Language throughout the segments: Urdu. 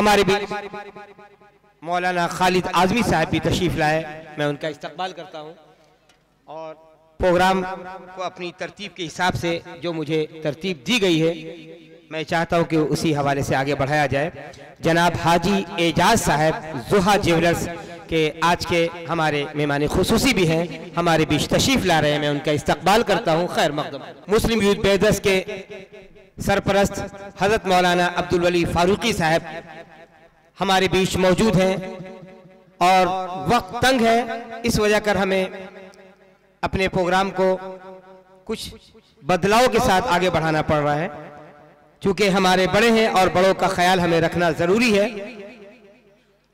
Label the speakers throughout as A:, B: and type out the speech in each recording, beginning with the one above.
A: ہمارے بھی مولانا خالد اعظمی صاحب بھی تشریف لائے، میں ان کا استقبال کرتا ہوں اور پروگرام کو اپنی ترتیب کے حساب سے جو مجھے ترتیب دی گئی ہے میں چاہتا ہوں کہ اسی حوالے سے آگے بڑھایا جائے۔ جناب حاجی اعجاز صاحب زہا جیولرز کے آج کے ہمارے مہمان خصوصی بھی ہیں، ہمارے بیچ تشریف لا رہے ہیں، میں ان کا استقبال کرتا ہوں، خیر مقدم۔ مسلم یوتھ بردرز کے سرپرست حضرت مولانا عبدالولی فاروقی صاحب ہمارے بیچ موجود ہیں اور وقت تنگ ہے، اس وجہ کر ہمیں اپنے پروگرام کو کچھ بدلاؤ کے ساتھ آگے بڑھانا پڑ رہا ہے، چونکہ ہمارے بڑے ہیں اور بڑوں کا خیال ہمیں رکھنا ضروری ہے،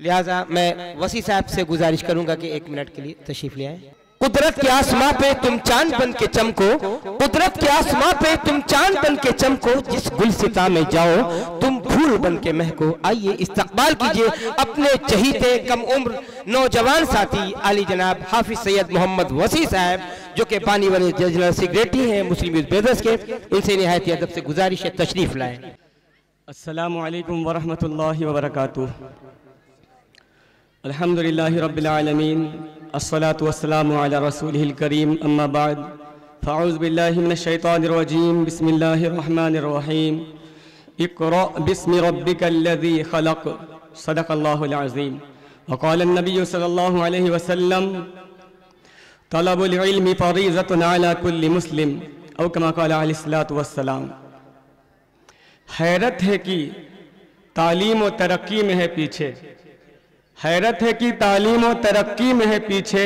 A: لہٰذا میں وسیع صاحب سے گزارش کروں گا کہ 1 منٹ کے لیے تشریف لے آئیں۔ قدرت کے آسماں پہ تم چاند بن کے چمکو، قدرت کے آسماں پہ تم چاند بن کے چمکو، جس گلستاں میں جاؤ تم پھول بن کے مہکو۔ آئیے استقبال کیجئے اپنے چہیتے کم عمر نوجوان ساتھی علی جناب حافظ سید محمد وسیع صاحب جو کہ بانی والے جنرل سیکریٹری ہیں مسلم یوتھ بردرز کے، ان سے نہایت ادب سے گزارش ہے تشریف لائیں۔
B: السلام علیکم ورحمۃ اللہ وبرکاتہ۔ الحمدللہ رب العالمین، الصلاة والسلام علی رسولہ الکریم، اما بعد فاعوذ باللہ من الشیطان الرجیم، بسم اللہ الرحمن الرحیم، اقرأ باسم ربک الذی خلق، صدق اللہ العظیم۔ وقال النبی صلی اللہ علیہ وسلم طلب العلم فریضۃ علی کل مسلم، او کما قال علیہ الصلاۃ والسلام۔ حیرت ہے کہ تعلیم و ترقی میں ہے پیچھے، حیرت ہے کہ تعلیم و ترقی میں ہے پیچھے،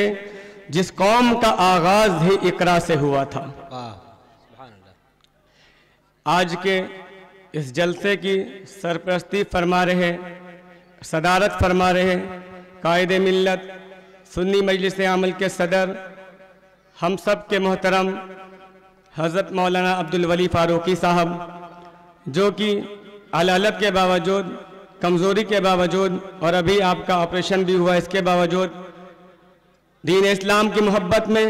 B: جس قوم کا آغاز ہی اقرا سے ہوا تھا۔ آج کے اس جلسے کی سرپرستی فرما رہے، صدارت فرما رہے قائد ملت سنی مجلس عمل کے صدر ہم سب کے محترم حضرت مولانا عبدالولی فاروقی صاحب، جو کہ علالت کے باوجود، کمزوری کے باوجود، اور ابھی آپ کا آپریشن بھی ہوا اس کے باوجود، دین اسلام کی محبت میں،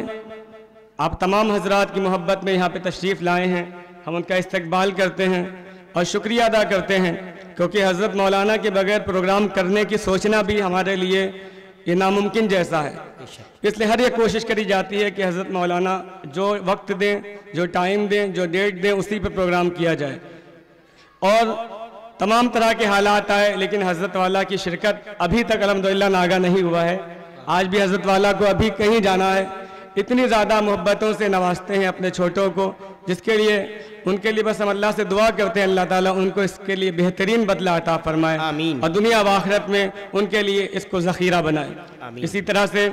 B: آپ تمام حضرات کی محبت میں یہاں پہ تشریف لائے ہیں۔ ہم ان کا استقبال کرتے ہیں اور شکریہ ادا کرتے ہیں، کیونکہ حضرت مولانا کے بغیر پروگرام کرنے کی سوچنا بھی ہمارے لیے یہ ناممکن جیسا ہے، اس لیے ہر ایک کوشش کری جاتی ہے کہ حضرت مولانا جو وقت دیں، جو ٹائم دیں، جو ڈیٹ دیں، اسی پہ پروگرام کیا جائے۔ اور تمام طرح کے حالات آئے لیکن حضرت والا کی شرکت ابھی تک الحمدللہ ناگا نہیں ہوا ہے۔ آج بھی حضرت والا کو ابھی کہیں جانا ہے، اتنی زیادہ محبتوں سے نوازتے ہیں اپنے چھوٹوں کو، جس کے لیے ان کے لیے بس ہم اللہ سے دعا کرتے ہیں اللہ تعالیٰ ان کو اس کے لیے بہترین بدلہ عطا فرمائے،
A: آمین،
B: اور دنیا و آخرت میں ان کے لیے اس کو ذخیرہ بنائے، آمین۔ اسی طرح سے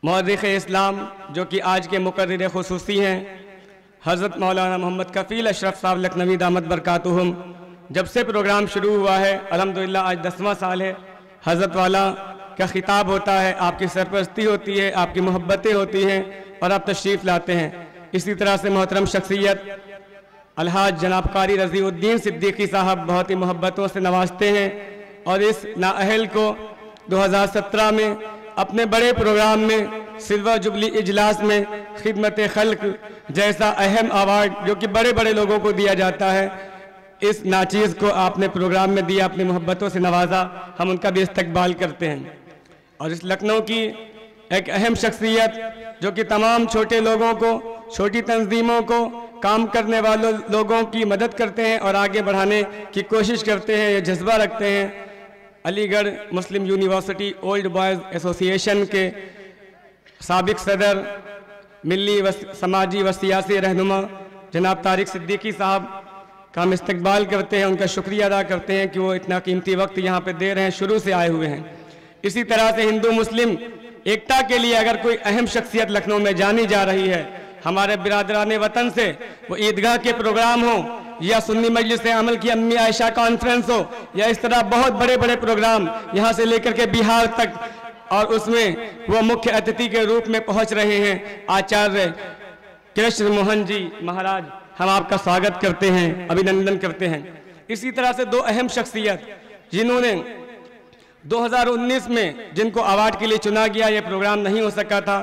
B: مورخ اسلام جو کہ آج کے مقرر خصوصی ہیں حضرت مولانا محمد کفیل اشرف صاحب لکھنوی دامت برکاتہم، جب سے پروگرام شروع ہوا ہے الحمدللہ آج 10واں سال ہے، حضرت والا کا خطاب ہوتا ہے، آپ کی سرپرستی ہوتی ہے، آپ کی محبتیں ہوتی ہیں اور آپ تشریف لاتے ہیں۔ اسی طرح سے محترم شخصیت الحاج جناب قاری رضی الدین صدیقی صاحب بہت ہی محبتوں سے نوازتے ہیں، اور اس نااہل کو 2017 میں اپنے بڑے پروگرام میں سلور جبلی اجلاس میں خدمت خلق جیسا اہم ایوارڈ جو کہ بڑے بڑے لوگوں کو دیا جاتا ہے، اس ناچیز کو آپ نے پروگرام میں دیا، اپنی محبتوں سے نوازا، ہم ان کا بھی استقبال کرتے ہیں۔ اور اس لکھنؤ کی ایک اہم شخصیت جو کہ تمام چھوٹے لوگوں کو، چھوٹی تنظیموں کو، کام کرنے والوں لوگوں کی مدد کرتے ہیں اور آگے بڑھانے کی کوشش کرتے ہیں، یہ جذبہ رکھتے ہیں، علی گڑھ مسلم یونیورسٹی اولڈ بوائز ایسوسی ایشن کے سابق صدر، ملی سماجی و سیاسی رہنما جناب طارق صدیقی صاحب کا ہم استقبال کرتے ہیں، ان کا شکریہ ادا کرتے ہیں کہ وہ اتنا قیمتی وقت یہاں پہ دے رہے ہیں، شروع سے آئے ہوئے ہیں۔ اسی طرح سے ہندو مسلم ایکتا کے لیے اگر کوئی اہم شخصیت لکھنؤ میں جانی جا رہی ہے ہمارے برادران وطن سے، وہ عیدگاہ کے پروگرام ہوں یا سنی مجلس عمل کی امی عائشہ کانفرنس ہو یا اس طرح بہت بڑے بڑے پروگرام یہاں سے لے کر کے بہار تک، اور اس میں وہ مکھیہ اتھتی کے روپ میں پہنچ رہے ہیں آچاریہ کرشن موہن جی مہاراج، ہم آپ کا سواگت کرتے ہیں، ابھینندن کرتے ہیں۔ اسی طرح سے دو اہم شخصیت جنہوں نے 2019 میں جن کو ایوارڈ کے لیے چنا گیا، یہ پروگرام نہیں ہو سکا تھا،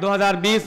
B: 2020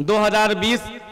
B: 2020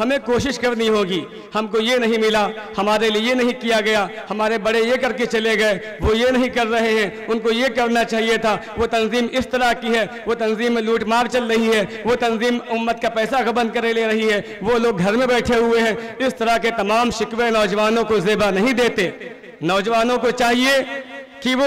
B: ہمیں کوشش کرنی ہوگی. ہم کو یہ نہیں ملا, ہمارے لیے یہ نہیں کیا گیا, ہمارے بڑے یہ کر کے چلے گئے, وہ یہ نہیں کر رہے ہیں, ان کو یہ کرنا چاہیے تھا, وہ تنظیم اس طرح کی ہے, وہ تنظیم میں لوٹ مار چل رہی ہے, وہ تنظیم امت کا پیسہ غبن کرے لے رہی ہے, وہ لوگ گھر میں بیٹھے ہوئے ہیں. اس طرح کے تمام شکوے نوجوانوں کو زیبا نہیں دیتے. نوجوانوں کو چاہیے کہ وہ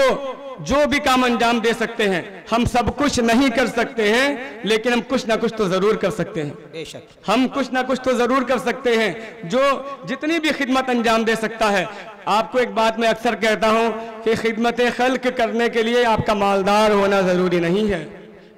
B: جو بھی کام انجام دے سکتے ہیں, ہم سب کچھ نہیں کر سکتے ہیں لیکن ہم کچھ نہ کچھ تو ضرور کر سکتے ہیں.
A: بے شک
B: ہم کچھ نہ کچھ تو ضرور کر سکتے ہیں. جو جتنی بھی خدمت انجام دے سکتا ہے. آپ کو ایک بات میں اکثر کہتا ہوں کہ خدمت خلق کرنے کے لیے آپ کا مالدار ہونا ضروری نہیں ہے,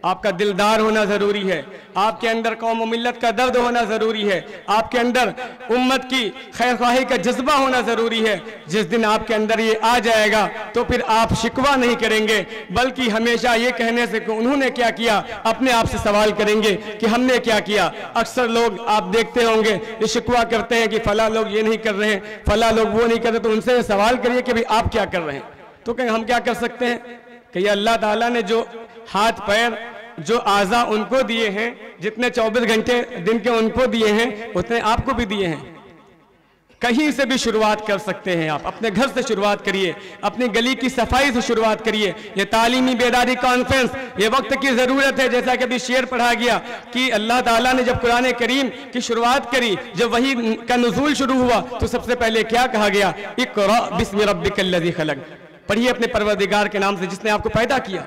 B: آپ کا دلدار ہونا ضروری ہے, آپ کے اندر قوم و ملت کا درد ہونا ضروری ہے, آپ کے اندر امت کی خیر خواہی کا جذبہ ہونا ضروری ہے. جس دن آپ کے اندر یہ آ جائے گا تو پھر آپ شکوہ نہیں کریں گے, بلکہ ہمیشہ یہ کہنے سے کہ انہوں نے کیا کیا اپنے آپ سے سوال کریں گے کہ ہم نے کیا کیا. اکثر لوگ آپ دیکھتے ہوں گے یہ شکوہ کرتے ہیں کہ فلاں لوگ یہ نہیں کر رہے ہیں, فلاں لوگ وہ نہیں کر رہے, تو ان سے سوال کریے کہ آپ کیا کر رہے ہیں. تو کہ ہم کیا کر سکتے ہیں کہ یہ اللہ تعالیٰ نے جو ہاتھ پیر جو اعضاء ان کو دیے ہیں, جتنے 24 گھنٹے دن کے ان کو دیے ہیں اتنے آپ کو بھی دیے ہیں. کہیں سے بھی شروعات کر سکتے ہیں. آپ اپنے گھر سے شروعات کریے, اپنی گلی کی صفائی سے شروعات کریے. یہ تعلیمی بیداری کانفرنس یہ وقت کی ضرورت ہے. جیسا کہ ابھی شعر پڑھا گیا کہ اللہ تعالیٰ نے جب قرآن کریم کی شروعات کری, جب وحی کا نزول شروع ہوا تو سب سے پہلے کیا کہا گیا؟ اقرأ بسم ربک الذی خلق. پڑھیے اپنے پروردگار کے نام سے جس نے آپ کو پیدا کیا.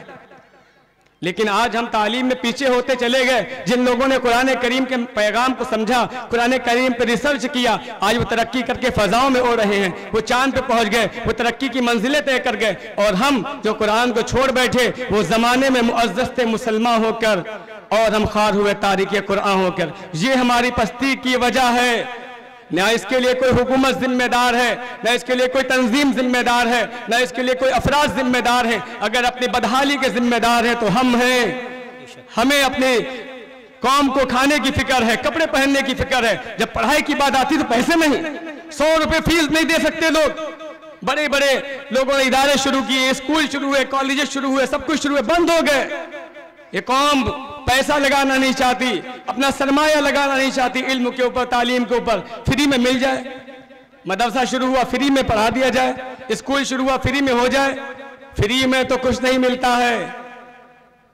B: لیکن آج ہم تعلیم میں پیچھے ہوتے چلے گئے. جن لوگوں نے قرآن کریم کے پیغام کو سمجھا, قرآن کریم پہ ریسرچ کیا, آج وہ ترقی کر کے فضاؤں میں اڑ رہے ہیں, وہ چاند پہ پہنچ گئے, وہ ترقی کی منزلیں طے کر گئے. اور ہم جو قرآن کو چھوڑ بیٹھے وہ زمانے میں معزز تھے مسلمان ہو کر, اور ہم خوار ہوئے تاریک قرآن ہو کر. یہ ہماری پستی کی وجہ ہے. نہ اس کے لیے کوئی حکومت ذمہ دار ہے, نہ اس کے لیے کوئی تنظیم ذمہ دار ہے, نہ اس کے لیے کوئی افراد ذمہ دار ہیں. اگر اپنی بدحالی کے ذمہ دار ہیں تو ہم ہیں. ہمیں اپنے قوم کو کھانے کی فکر ہے, کپڑے پہننے کی فکر ہے. جب پڑھائی کی بات آتی تو پیسے نہیں, 100 روپے فیس نہیں دے سکتے لوگ. بڑے بڑے لوگوں نے ادارے شروع کیے, اسکول شروع ہوئے, کالجز شروع ہوئے, سب کچھ شروع ہوئے, بند ہو گئے. یہ قوم پیسہ لگانا نہیں چاہتی, اپنا سرمایہ لگانا نہیں چاہتی. علم کے اوپر, تعلیم کے اوپر فری میں مل جائے. مدرسہ شروع ہوا فری میں پڑھا دیا جائے, اسکول شروع ہوا فری میں ہو جائے. فری میں تو کچھ نہیں ملتا ہے,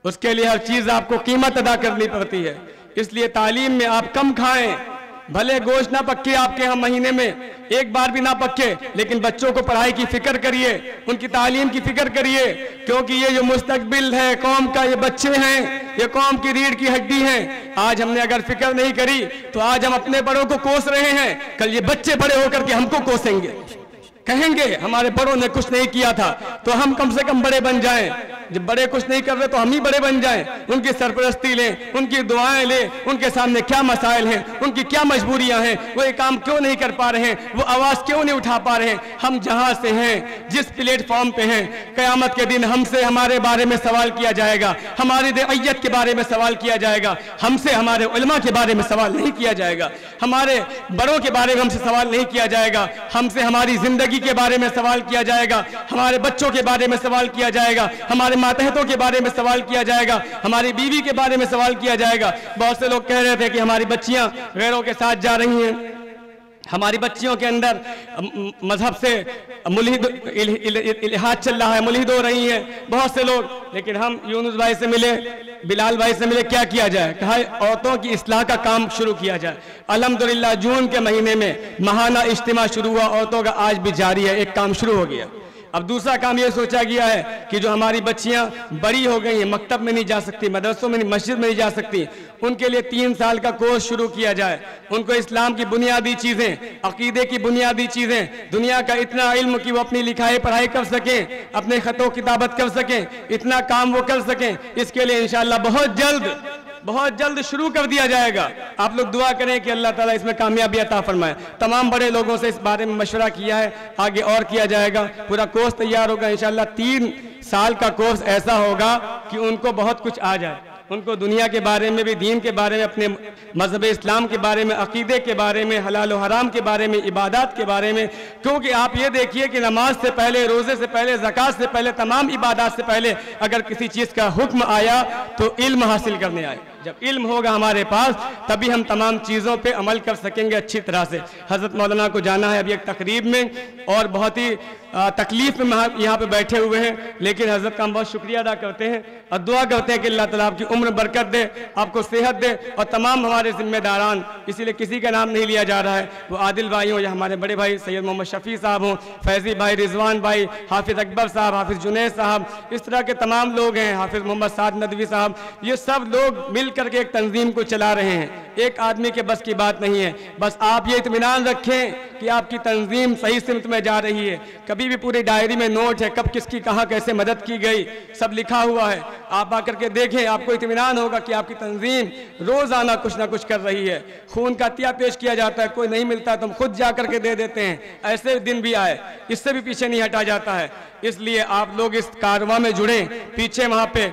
B: اس کے لیے ہر چیز آپ کو قیمت ادا کرنی پڑتی ہے. اس لیے تعلیم میں آپ کم کھائیں. بھلے گوشت نہ پکے آپ کے ہم مہینے میں ایک بار بھی نہ پکے, لیکن بچوں کو پڑھائی کی فکر کریے, ان کی تعلیم کی فکر کریے. کیونکہ یہ جو مستقبل ہے قوم کا, یہ بچے ہیں, یہ قوم کی ریڑھ کی ہڈی ہیں. آج ہم نے اگر فکر نہیں کری تو آج ہم اپنے بڑوں کو کوس رہے ہیں, کل یہ بچے بڑے ہو کر کے ہم کو کوسیں گے. کہیں گے ہمارے بڑوں نے کچھ نہیں کیا تھا, تو ہم کم سے کم بڑے بن جائیں. جب بڑے کچھ نہیں کر رہے تو ہم ہی بڑے بن جائیں. ان کی سرپرستی لیں, ان کی دعائیں لیں, ان کے سامنے کیا مسائل ہیں, ان کی کیا مجبوریاں ہیں, وہ یہ کام کیوں نہیں کر پا رہے ہیں, وہ آواز کیوں نہیں اٹھا پا رہے ہیں. ہم جہاں سے ہیں, جس پلیٹ فارم پہ ہیں, قیامت کے دن ہم سے ہمارے بارے میں سوال کیا جائے گا, ہماری رعیت کے بارے میں سوال کیا جائے گا. ہم سے ہمارے علماء کے بارے میں سوال نہیں کیا جائے گا, ہمارے بڑوں کے بارے میں ہم سے سوال نہیں کیا جائے گا. ہم سے ہماری زندگی کے بارے میں سوال کیا جائے گا, ہمارے بچوں کے بارے میں سوال کیا جائے گا, ہمارے ماتحتوں کے بارے میں سوال کیا جائے گا, ہماری بیوی کے بارے میں سوال کیا جائے گا. بہت سے لوگ کہہ رہے تھے کہ ہماری بچیاں غیروں کے ساتھ جا رہی ہیں, ہماری بچیوں کے اندر مذہب سے الحاد چل رہا ہے, ملحد ہو رہی ہیں بہت سے لوگ. لیکن ہم یونس بھائی سے ملے, بلال بھائی سے ملے, کیا کیا جائے؟ کہا عورتوں کی اصلاح کا کام شروع کیا جائے. الحمدللہ جون کے مہینے میں ماہانہ اجتماع شروع ہوا عورتوں کا, آج بھی جاری ہے, ایک کام شروع ہو گیا. اب دوسرا کام یہ سوچا گیا ہے کہ جو ہماری بچیاں بڑی ہو گئی ہیں, مکتب میں نہیں جا سکتی, مدرسوں میں نہیں, مسجد میں نہیں جا سکتی, ان کے لیے 3 سال کا کورس شروع کیا جائے. ان کو اسلام کی بنیادی چیزیں, عقیدے کی بنیادی چیزیں, دنیا کا اتنا علم کہ وہ اپنی لکھائی پڑھائی کر سکیں, اپنے خط و کتابت کر سکیں, اتنا کام وہ کر سکیں. اس کے لیے انشاءاللہ بہت جلد شروع کر دیا جائے گا. آپ لوگ دعا کریں کہ اللہ تعالیٰ اس میں کامیابی عطا فرمائے. تمام بڑے لوگوں سے اس بارے میں مشورہ کیا ہے, آگے اور کیا جائے گا. پورا کورس تیار ہوگا انشاءاللہ. 3 سال کا کورس ایسا ہوگا کہ ان کو بہت کچھ آ جائے. ان کو دنیا کے بارے میں بھی, دین کے بارے میں, اپنے مذہب اسلام کے بارے میں, عقیدے کے بارے میں, حلال و حرام کے بارے میں, عبادات کے بارے میں. کیونکہ آپ یہ دیکھیے کہ نماز سے پہلے, روزے سے پہلے, زکوٰۃ سے پہلے, تمام عبادات سے پہلے اگر کسی چیز کا حکم آیا تو علم حاصل کرنے آئے. جب علم ہوگا ہمارے پاس تبھی ہم تمام چیزوں پہ عمل کر سکیں گے اچھی طرح سے۔ حضرت مولانا کو جانا ہے ابھی ایک تقریب میں، اور بہت ہی تکلیف میں یہاں پہ بیٹھے ہوئے ہیں، لیکن حضرت کا ہم بہت شکریہ ادا کرتے ہیں اور دعا کرتے ہیں کہ اللہ تعالیٰ آپ کی عمر برکت دے، آپ کو صحت دے، اور تمام ہمارے ذمہ داران، اسی لیے کسی کا نام نہیں لیا جا رہا ہے، وہ عادل بھائی ہوں یا ہمارے بڑے بھائی سید محمد شفیع صاحب ہوں، فیضی بھائی، رضوان بھائی، حافظ اکبر صاحب، حافظ جنید صاحب، اس طرح کے تمام لوگ ہیں، حافظ محمد سعد ندوی صاحب، یہ سب لوگ مل کر کے ایک تنظیم کو چلا رہے ہیں۔ ایک آدمی کے بس کی بات نہیں ہے، بس آپ یہ اطمینان رکھیں کہ آپ کی تنظیم صحیح سمت میں جا رہی ہے۔ کبھی بھی پوری ڈائری میں نوٹ ہے، کب کس کی کہاں کیسے مدد کی گئی، سب لکھا ہوا ہے، آپ آ کر کے دیکھیں، آپ کو اطمینان ہوگا کہ آپ کی تنظیم روزانہ کچھ نہ کچھ کر رہی ہے۔ خون کا عطیہ پیش کیا جاتا ہے، کوئی نہیں ملتا تو ہم خود جا کر کے دے دیتے ہیں، ایسے دن بھی آئے، اس سے بھی پیچھے نہیں ہٹا جاتا ہے۔ اس لیے آپ لوگ اس کارواں میں جڑیں۔ پیچھے وہاں پہ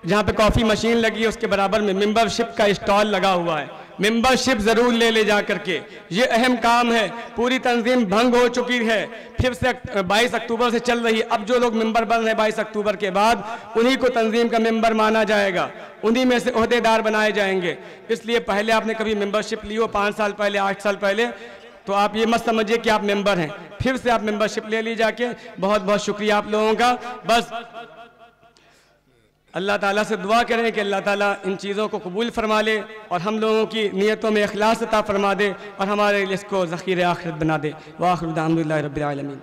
B: جہاں پہ کافی مشین لگی ہے اس کے برابر میں ممبر شپ کا اسٹال لگا ہوا ہے، ممبر شپ ضرور لے لے جا کر کے، یہ اہم کام ہے۔ پوری تنظیم بھنگ ہو چکی ہے، پھر سے 22 اکتوبر سے چل رہی ہے، اب جو لوگ ممبر بن رہے ہیں 22 اکتوبر کے بعد انہی کو تنظیم کا ممبر مانا جائے گا، انہی میں سے عہدیدار بنائے جائیں گے۔ اس لیے پہلے آپ نے کبھی ممبر شپ لی ہو 5 سال پہلے 8 سال پہلے تو آپ یہ مت سمجھیے کہ آپ ممبر ہیں، پھر سے آپ ممبر شپ لے لی جا کے۔ بہت بہت شکریہ آپ لوگوں کا۔ بس اللہ تعالیٰ سے دعا کریں کہ اللہ تعالیٰ ان چیزوں کو قبول فرما لے اور ہم لوگوں کی نیتوں میں اخلاص عطا فرما دے اور ہمارے لیے اس کو ذخیرِ آخرت بنا دے۔ وآخر دعوانا الحمدللہ رب العالمین۔